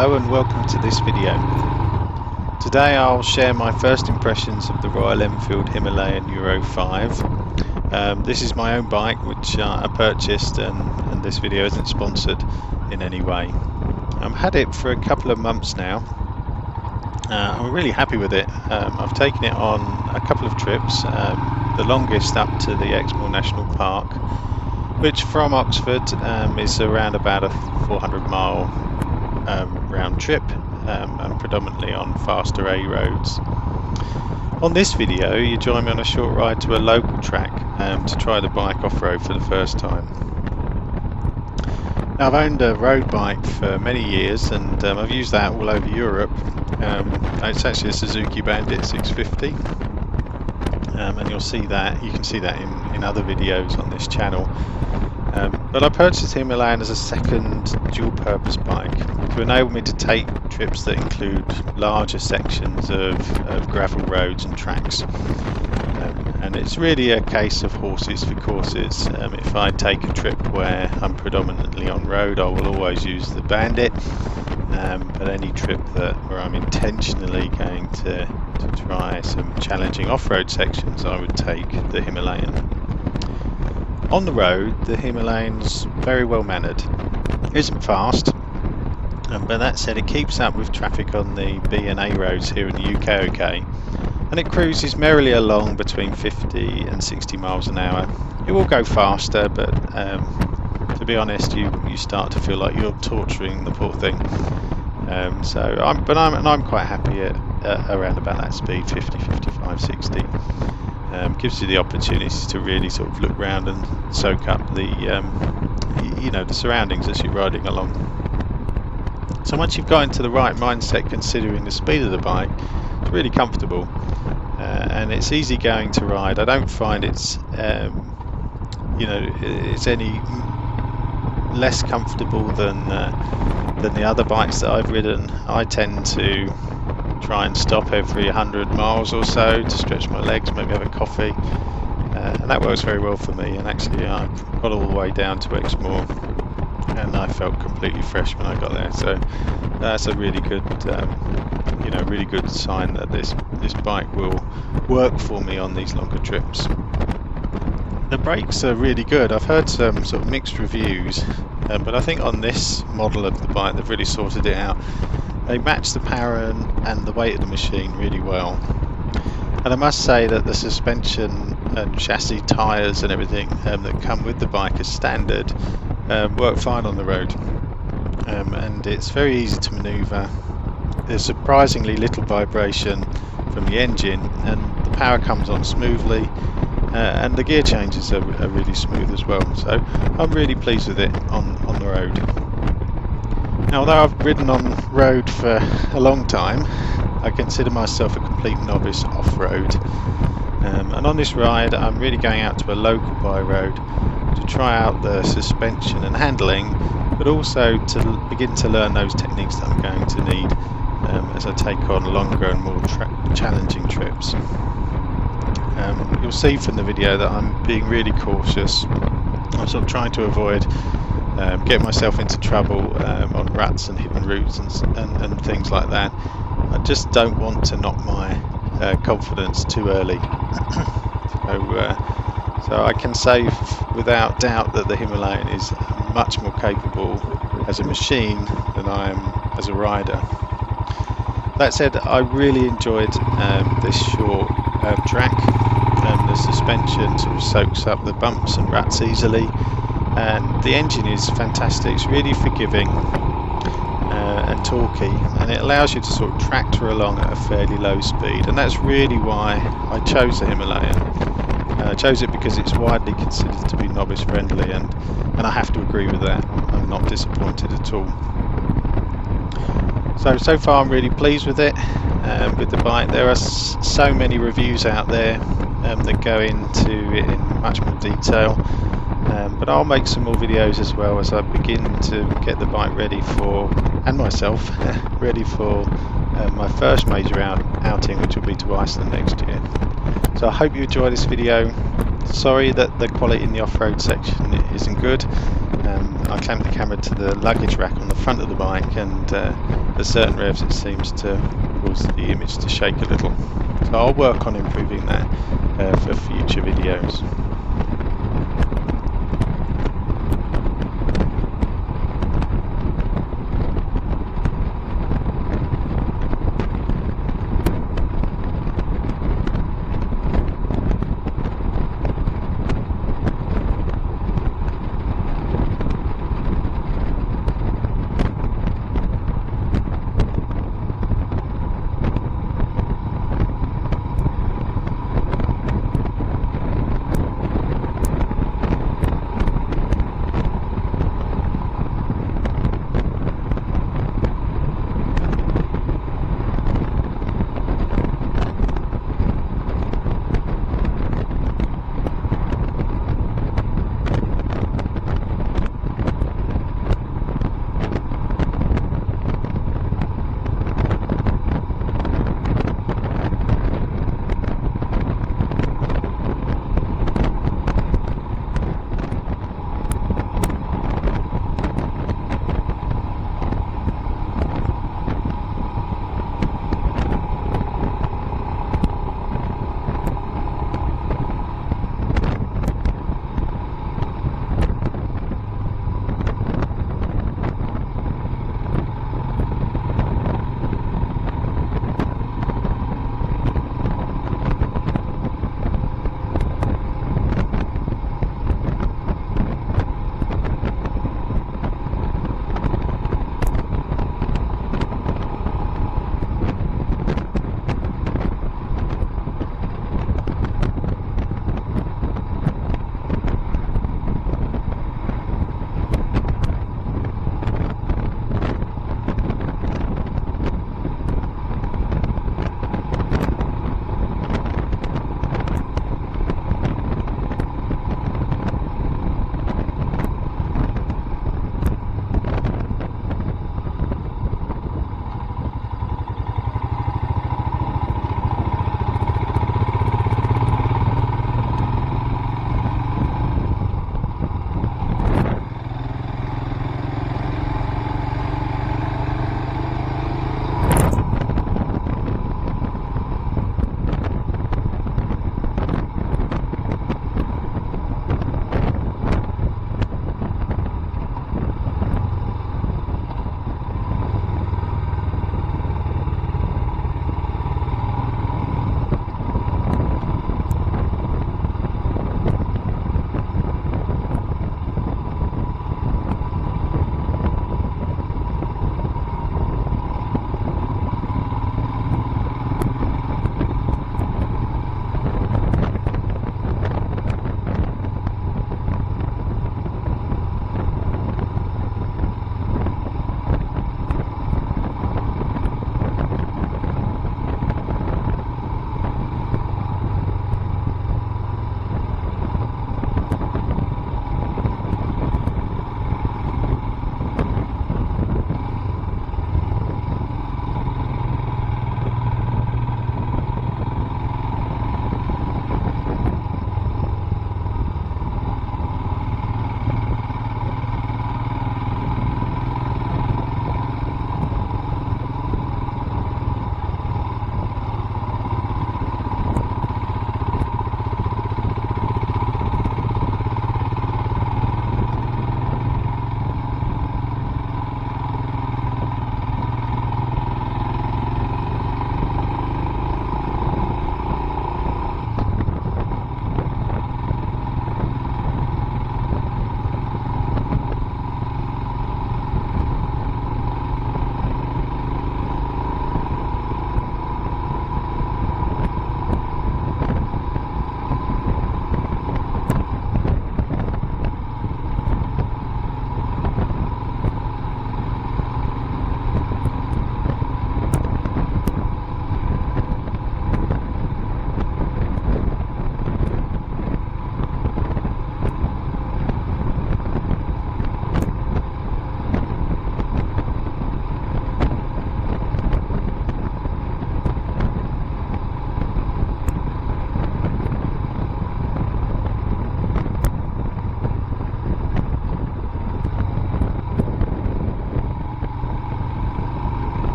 Hello and welcome to this video. Today I'll share my first impressions of the Royal Enfield Himalayan Euro 5. This is my own bike which I purchased, and this video isn't sponsored in any way. I've had it for a couple of months now. I'm really happy with it. I've taken it on a couple of trips, the longest up to the Exmoor National Park, which from Oxford is around about a 400-mile round trip, and predominantly on faster A roads. On this video you join me on a short ride to a local track to try the bike off-road for the first time. Now, I've owned a road bike for many years, and I've used that all over Europe. It's actually a Suzuki Bandit 650, and you can see that in other videos on this channel. But I purchased Himalayan as a second dual-purpose bike to enable me to take trips that include larger sections of gravel roads and tracks. And it's really a case of horses for courses. If I take a trip where I'm predominantly on road, I will always use the Bandit. But any trip where I'm intentionally going to try some challenging off-road sections, I would take the Himalayan. On the road, the Himalayan's very well mannered. It isn't fast, but that said, it keeps up with traffic on the B and A roads here in the UK okay, and it cruises merrily along between 50 and 60 miles an hour. It will go faster, but to be honest, you start to feel like you're torturing the poor thing. I'm quite happy at around about that speed, 50, 55, 60. Gives you the opportunity to really sort of look round and soak up the the surroundings as you're riding along. So once you've got into the right mindset, considering the speed of the bike, it's really comfortable, and it's easy going to ride. I don't find it's it's any less comfortable than the other bikes that I've ridden. I tend to try and stop every 100 miles or so to stretch my legs, maybe have a coffee, and that works very well for me. And actually I got all the way down to Exmoor and I felt completely fresh when I got there, so that's a really good really good sign that this bike will work for me on these longer trips. The brakes are really good. I've heard some sort of mixed reviews, but I think on this model of the bike they've really sorted it out. They match the power and the weight of the machine really well. And I must say that the suspension and chassis, tyres and everything that come with the bike as standard work fine on the road. And it's very easy to manoeuvre. There's surprisingly little vibration from the engine, and the power comes on smoothly, and the gear changes are really smooth as well. So I'm really pleased with it on the road. Now, although I've ridden on road for a long time, I consider myself a complete novice off-road. And on this ride I'm really going out to a local by-road to try out the suspension and handling, but also to begin to learn those techniques that I'm going to need as I take on longer and more challenging trips. You'll see from the video that I'm being really cautious. I'm sort of trying to avoid get myself into trouble on ruts and hidden routes and things like that. I just don't want to knock my confidence too early. So I can say without doubt that the Himalayan is much more capable as a machine than I am as a rider. That said, I really enjoyed this short track. The suspension sort of soaks up the bumps and ruts easily, and the engine is fantastic. It's really forgiving and torquey, and it allows you to sort of tractor along at a fairly low speed, and that's really why I chose the Himalayan. I chose it because it's widely considered to be novice friendly, and I have to agree with that. I'm not disappointed at all. So far I'm really pleased with it, with the bike. There are so many reviews out there that go into it in much more detail. but I'll make some more videos as well as I begin to get the bike ready for, and myself ready for my first major outing, which will be to Iceland next year. So I hope you enjoy this video. Sorry that the quality in the off-road section isn't good. I clamped the camera to the luggage rack on the front of the bike, and at certain revs it seems to cause the image to shake a little. So I'll work on improving that for future videos.